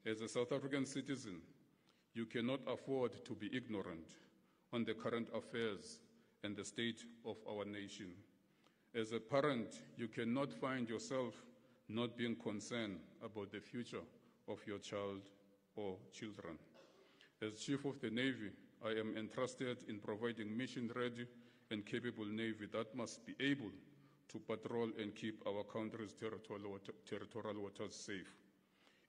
As a South African citizen, you cannot afford to be ignorant on the current affairs and the state of our nation. As a parent, you cannot find yourself not being concerned about the future of your child or children. As Chief of the Navy, I am entrusted in providing mission-ready and capable Navy that must be able to patrol and keep our country's territorial waters safe.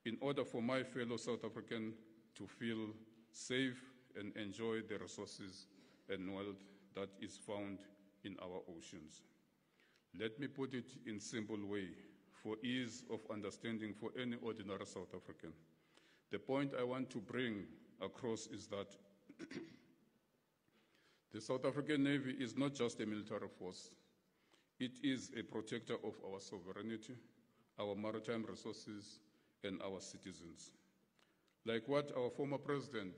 In order for my fellow South Africans to feel safe and enjoy the resources and wealth that is found in our oceans. Let me put it in simple way for ease of understanding for any ordinary South African. The point I want to bring across is that the South African Navy is not just a military force. It is a protector of our sovereignty, our maritime resources, and our citizens. Like what our former President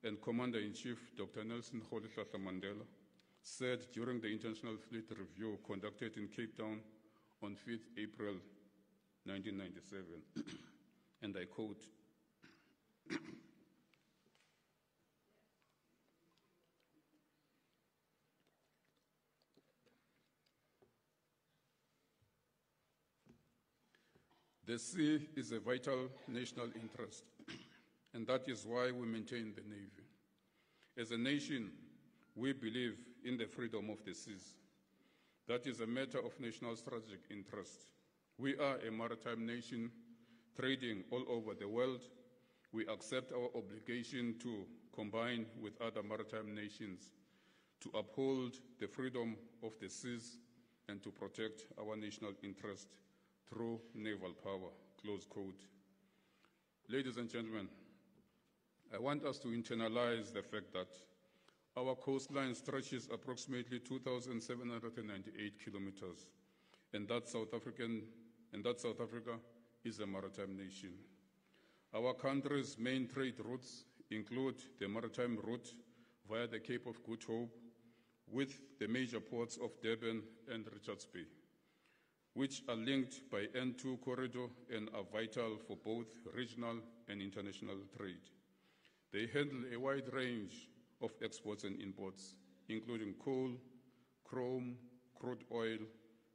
and Commander-in-Chief, Dr. Nelson Rolihlahla Mandela, said during the International Fleet Review conducted in Cape Town on 5th April 1997, and I quote, "The sea is a vital national interest, and that is why we maintain the Navy. As a nation, we believe in the freedom of the seas. That is a matter of national strategic interest. We are a maritime nation trading all over the world. We accept our obligation to combine with other maritime nations to uphold the freedom of the seas and to protect our national interest through naval power," close quote. Ladies and gentlemen, I want us to internalize the fact that our coastline stretches approximately 2,798 kilometers, and that South Africa is a maritime nation. Our country's main trade routes include the maritime route via the Cape of Good Hope with the major ports of Durban and Richards Bay, which are linked by N2 corridor and are vital for both regional and international trade. They handle a wide range of exports and imports, including coal, chrome, crude oil,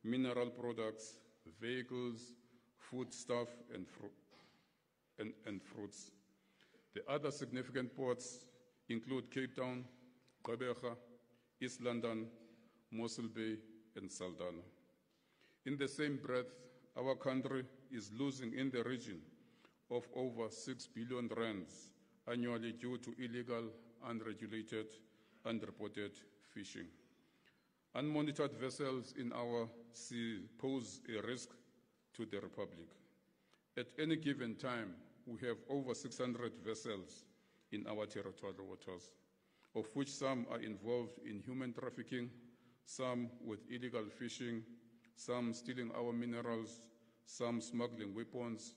mineral products, vehicles, foodstuff, and fruits. The other significant ports include Cape Town, Gqeberha, East London, Mossel Bay, and Saldanha. In the same breath, our country is losing in the region of over 6 billion rands annually due to illegal, unregulated, unreported fishing. Unmonitored vessels in our sea pose a risk to the Republic. At any given time, we have over 600 vessels in our territorial waters, of which some are involved in human trafficking, some with illegal fishing, some stealing our minerals, some smuggling weapons,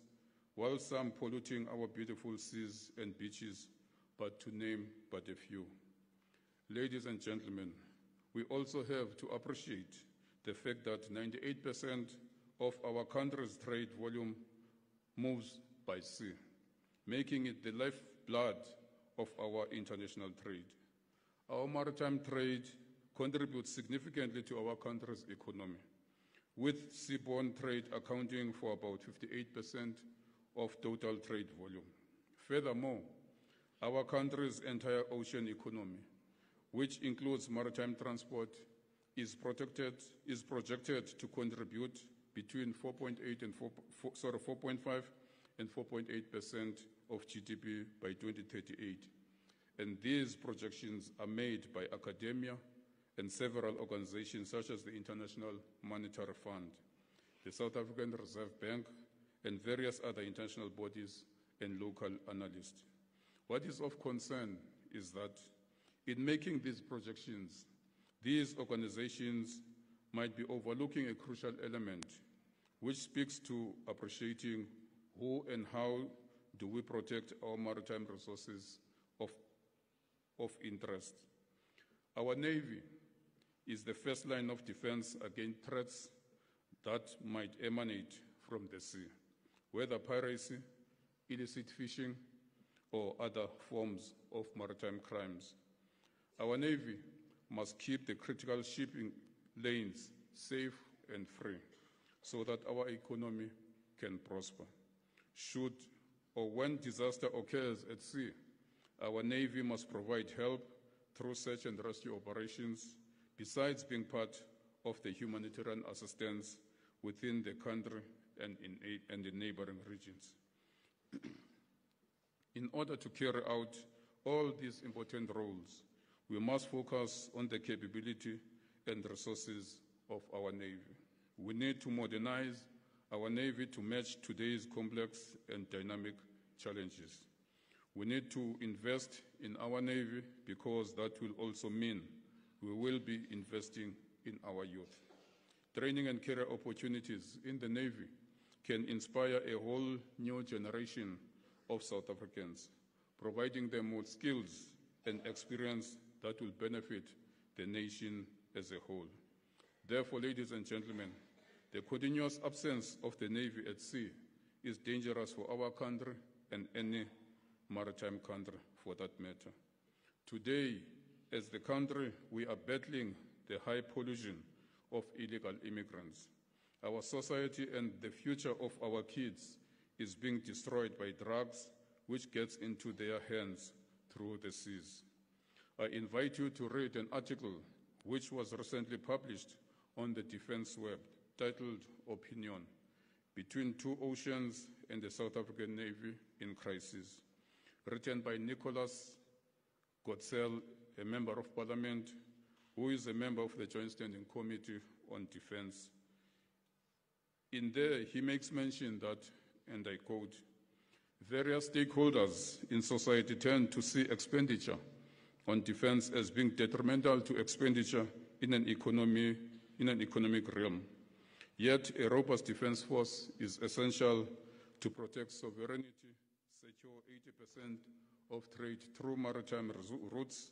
while some polluting our beautiful seas and beaches, but to name but a few. Ladies and gentlemen, we also have to appreciate the fact that 98% of our country's trade volume moves by sea, making it the lifeblood of our international trade. Our maritime trade contributes significantly to our country's economy, with seaborne trade accounting for about 58% of total trade volume. Furthermore, our country's entire ocean economy, which includes maritime transport, is projected to contribute between 4.5 and 4.8% of GDP by 2038. And these projections are made by academia and several organizations such as the International Monetary Fund, the South African Reserve Bank, and various other international bodies and local analysts. What is of concern is that in making these projections, these organizations might be overlooking a crucial element, which speaks to appreciating who and how do we protect our maritime resources of interest. Our Navy is the first line of defense against threats that might emanate from the sea, whether piracy, illicit fishing, or other forms of maritime crimes. Our Navy must keep the critical shipping lanes safe and free so that our economy can prosper. Should or when disaster occurs at sea, our Navy must provide help through search and rescue operations, besides being part of the humanitarian assistance within the country and in neighboring regions. In order to carry out all these important roles, we must focus on the capability and resources of our Navy. We need to modernize our Navy to match today's complex and dynamic challenges. We need to invest in our Navy because that will also mean we will be investing in our youth. Training and career opportunities in the Navy can inspire a whole new generation of South Africans, providing them with skills and experience that will benefit the nation as a whole. Therefore, ladies and gentlemen, the continuous absence of the Navy at sea is dangerous for our country and any maritime country for that matter. Today, as the country, we are battling the high pollution of illegal immigrants. Our society and the future of our kids is being destroyed by drugs which gets into their hands through the seas. I invite you to read an article which was recently published on the Defense Web titled Opinion, Between Two Oceans and the South African Navy in Crisis, written by Nicholas Gottsel, a member of parliament, who is a member of the Joint Standing Committee on Defense. In there, he makes mention that, and I quote, various stakeholders in society tend to see expenditure on defense as being detrimental to expenditure in an economic realm. Yet, a robust defense force is essential to protect sovereignty, secure 80% of trade through maritime routes,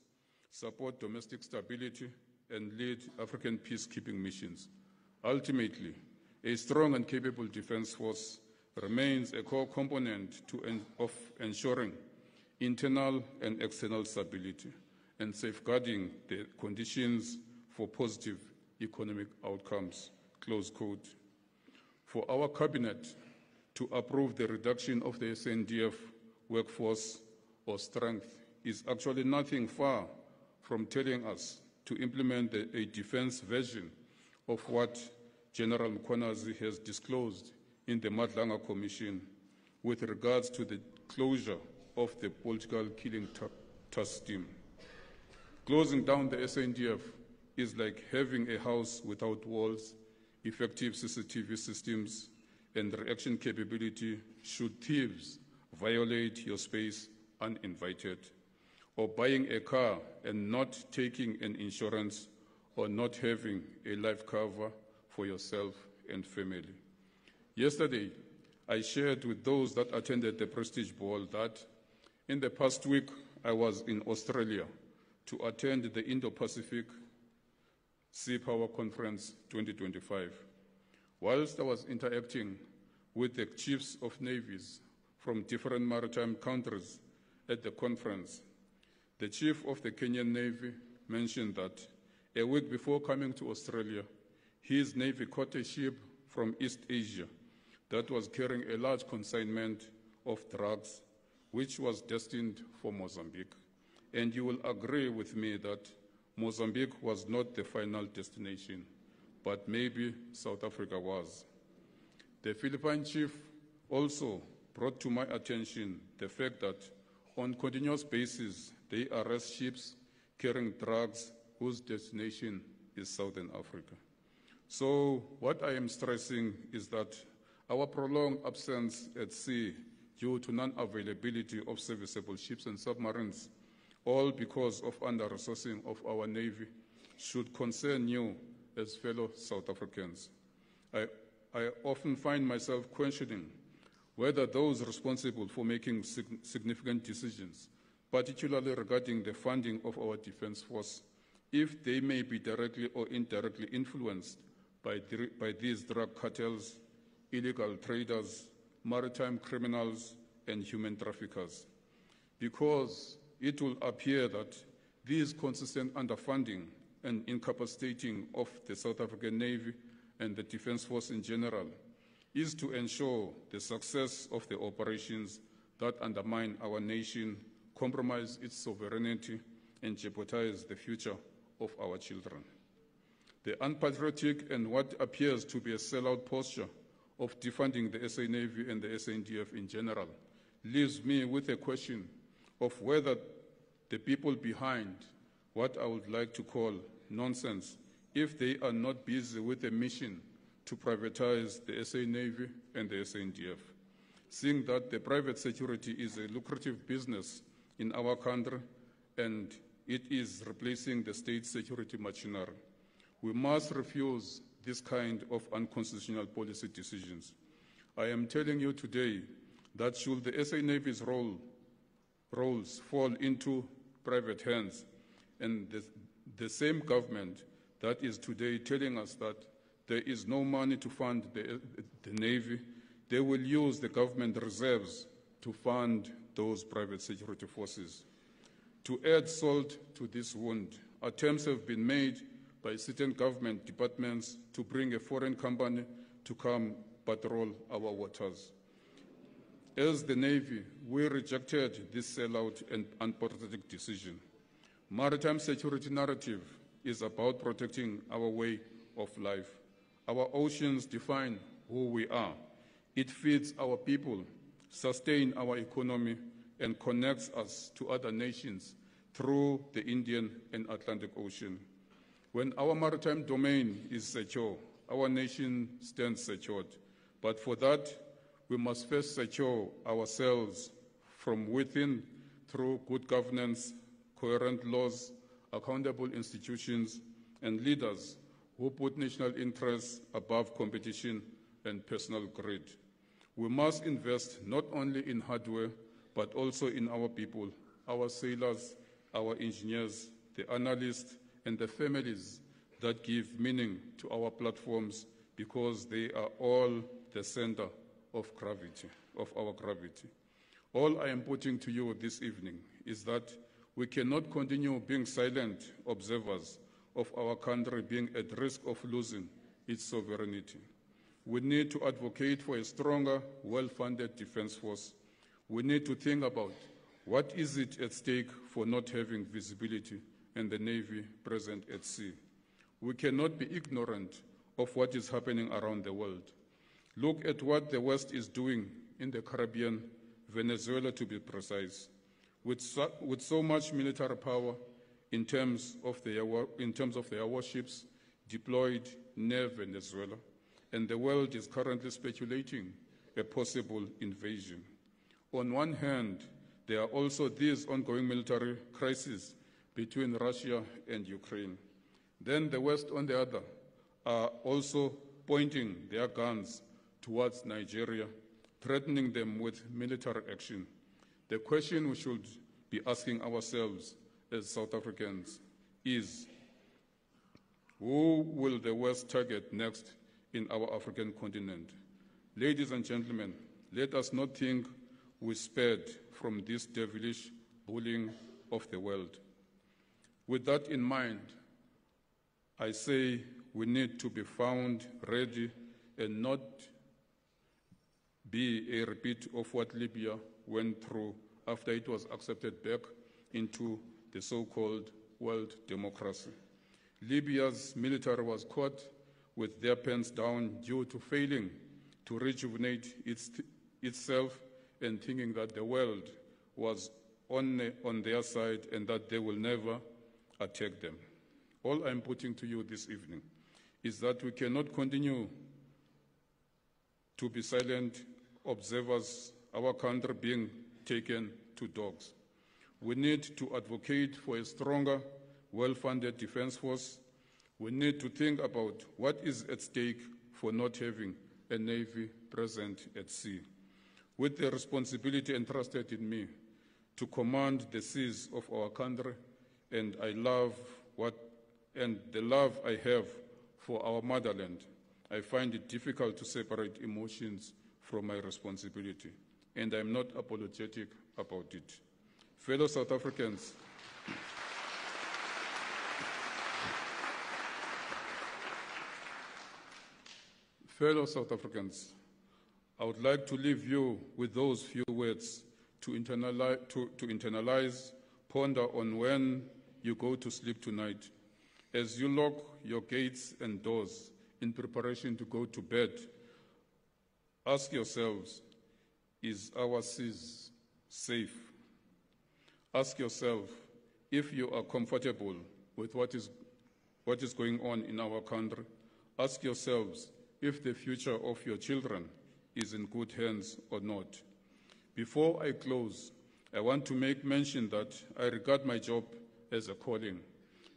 support domestic stability, and lead African peacekeeping missions. Ultimately, a strong and capable defense force remains a core component of ensuring internal and external stability and safeguarding the conditions for positive economic outcomes, close quote. For our cabinet to approve the reduction of the SANDF workforce or strength is actually nothing far from telling us to implement a defense version of what General Mkhwanazi has disclosed in the Madlanga Commission with regards to the closure of the political killing task team. Closing down the SANDF is like having a house without walls, effective CCTV systems, and reaction capability should thieves violate your space uninvited, or buying a car and not taking an insurance, or not having a life cover for yourself and family. Yesterday, I shared with those that attended the Prestige Ball that in the past week, I was in Australia to attend the Indo-Pacific Sea Power Conference 2025. Whilst I was interacting with the chiefs of navies from different maritime countries at the conference, the chief of the Kenyan Navy mentioned that a week before coming to Australia, his Navy caught a ship from East Asia that was carrying a large consignment of drugs, which was destined for Mozambique. And you will agree with me that Mozambique was not the final destination, but maybe South Africa was. The Philippine chief also brought to my attention the fact that on continuous basis, they arrest ships carrying drugs whose destination is Southern Africa. So what I am stressing is that our prolonged absence at sea due to non-availability of serviceable ships and submarines, all because of under-resourcing of our Navy, should concern you as fellow South Africans. I often find myself questioning whether those responsible for making significant decisions, particularly regarding the funding of our defense force, if they may be directly or indirectly influenced by these drug cartels, illegal traders, maritime criminals, and human traffickers. Because it will appear that this consistent underfunding and incapacitating of the South African Navy and the Defence Force in general is to ensure the success of the operations that undermine our nation, compromise its sovereignty, and jeopardize the future of our children. The unpatriotic and what appears to be a sellout posture of defunding the SA Navy and the SANDF in general leaves me with a question of whether the people behind what I would like to call nonsense, if they are not busy with a mission to privatize the SA Navy and the SANDF, seeing that the private security is a lucrative business in our country and it is replacing the state security machinery. We must refuse this kind of unconstitutional policy decisions. I am telling you today that should the SA Navy's roles fall into private hands, and the same government that is today telling us that there is no money to fund the Navy, they will use the government reserves to fund those private security forces. To add salt to this wound, attempts have been made by certain government departments to bring a foreign company to come patrol our waters. As the Navy, we rejected this sellout and unpatriotic decision. Maritime security narrative is about protecting our way of life. Our oceans define who we are. It feeds our people, sustains our economy, and connects us to other nations through the Indian and Atlantic Ocean. When our maritime domain is secure, our nation stands secured. But for that, we must first secure ourselves from within through good governance, coherent laws, accountable institutions, and leaders who put national interests above competition and personal greed. We must invest not only in hardware, but also in our people, our sailors, our engineers, the analysts, and the families that give meaning to our platforms, because they are all the center of gravity, of our gravity. All I am putting to you this evening is that we cannot continue being silent observers of our country being at risk of losing its sovereignty. We need to advocate for a stronger, well-funded defense force. We need to think about what is it at stake for not having visibility and the Navy present at sea. We cannot be ignorant of what is happening around the world. Look at what the West is doing in the Caribbean, Venezuela to be precise. With so much military power in terms of their warships deployed near Venezuela, and the world is currently speculating a possible invasion. On one hand, there are also these ongoing military crises between Russia and Ukraine. Then the West, on the other, are also pointing their guns towards Nigeria, threatening them with military action. The question we should be asking ourselves as South Africans is, who will the West target next in our African continent? Ladies and gentlemen, let us not think we spared from this devilish bullying of the world. With that in mind, I say we need to be found ready and not be a repeat of what Libya went through after it was accepted back into the so-called world democracy. Libya's military was caught with their pants down due to failing to rejuvenate itself and thinking that the world was on their side and that they will never attack them. All I'm putting to you this evening is that we cannot continue to be silent observers, our country being taken to dogs. We need to advocate for a stronger, well-funded defense force. We need to think about what is at stake for not having a Navy present at sea. With the responsibility entrusted in me to command the seas of our country, and the love I have for our motherland, I find it difficult to separate emotions from my responsibility. and I'm not apologetic about it. Fellow South Africans, I would like to leave you with those few words to internalize, ponder on when you go to sleep tonight. As you lock your gates and doors in preparation to go to bed, ask yourselves, is our seas safe? Ask yourself if you are comfortable with what is going on in our country. Ask yourselves if the future of your children is in good hands or not. Before I close, I want to make mention that I regard my job as a calling,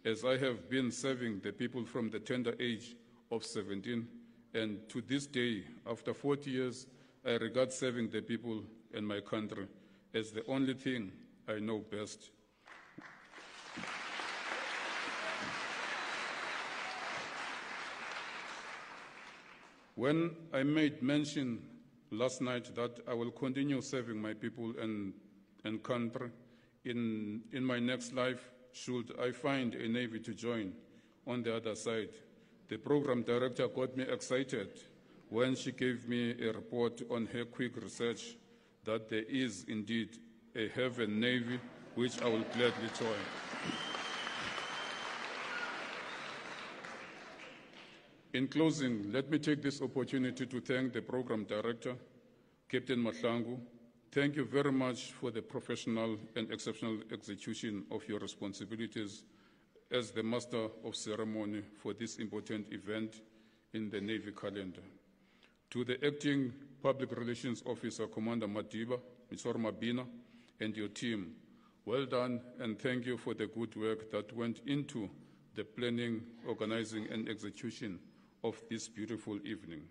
as I have been serving the people from the tender age of 17, and to this day, after 40 years, I regard serving the people and my country as the only thing I know best. When I made mention last night that I will continue serving my people and country in my next life, should I find a Navy to join on the other side, the program director got me excited when she gave me a report on her quick research that there is indeed a heaven Navy, which I will gladly join. In closing, let me take this opportunity to thank the program director, Captain Mahlangu. Thank you very much for the professional and exceptional execution of your responsibilities as the master of ceremony for this important event in the Navy calendar. To the acting public relations officer, Commander Madiba, Mr. Mabina, and your team, well done, and thank you for the good work that went into the planning, organizing, and execution of this beautiful evening.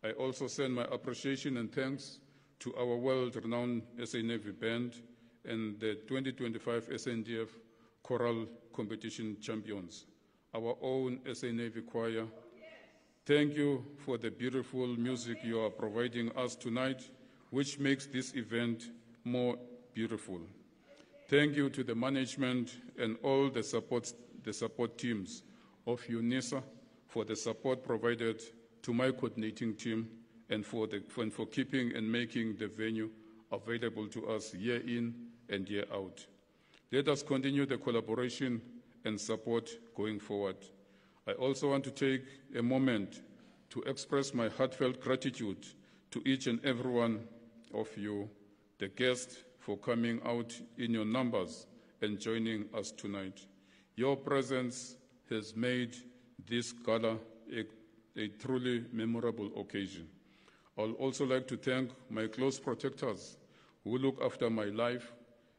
I also send my appreciation and thanks to our world-renowned SA Navy Band and the 2025 SNDF Choral Competition champions, our own SA Navy Choir. Thank you for the beautiful music you are providing us tonight, which makes this event more beautiful. Thank you to the management and all the support teams of UNISA for the support provided to my coordinating team and for keeping and making the venue available to us year in and year out. Let us continue the collaboration and support going forward. I also want to take a moment to express my heartfelt gratitude to each and every one of you, the guests, for coming out in your numbers and joining us tonight. Your presence has made this gala a truly memorable occasion. I'll also like to thank my close protectors who look after my life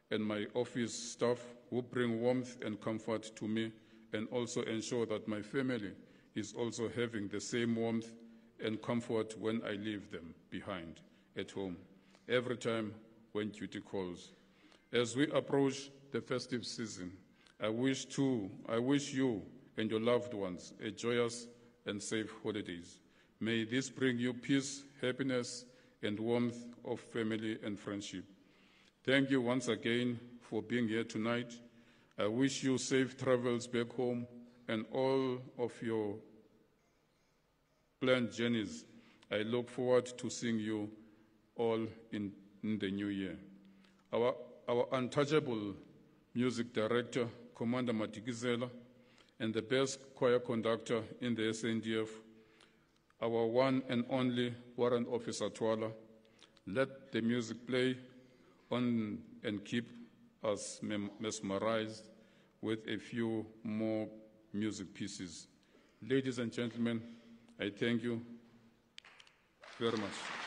and my office staff who bring warmth and comfort to me and also ensure that my family is also having the same warmth and comfort when I leave them behind at home, every time when duty calls. As we approach the festive season, I wish you and your loved ones a joyous and safe holidays. May this bring you peace, happiness, and warmth of family and friendship. Thank you once again for being here tonight. I wish you safe travels back home and all of your planned journeys. I look forward to seeing you all in the new year. Our untouchable music director, Commander Matikizela, and the best choir conductor in the SNDF, our one and only Warrant Officer Twala. Let the music play on and keep us mesmerized with a few more music pieces. Ladies and gentlemen, I thank you very much.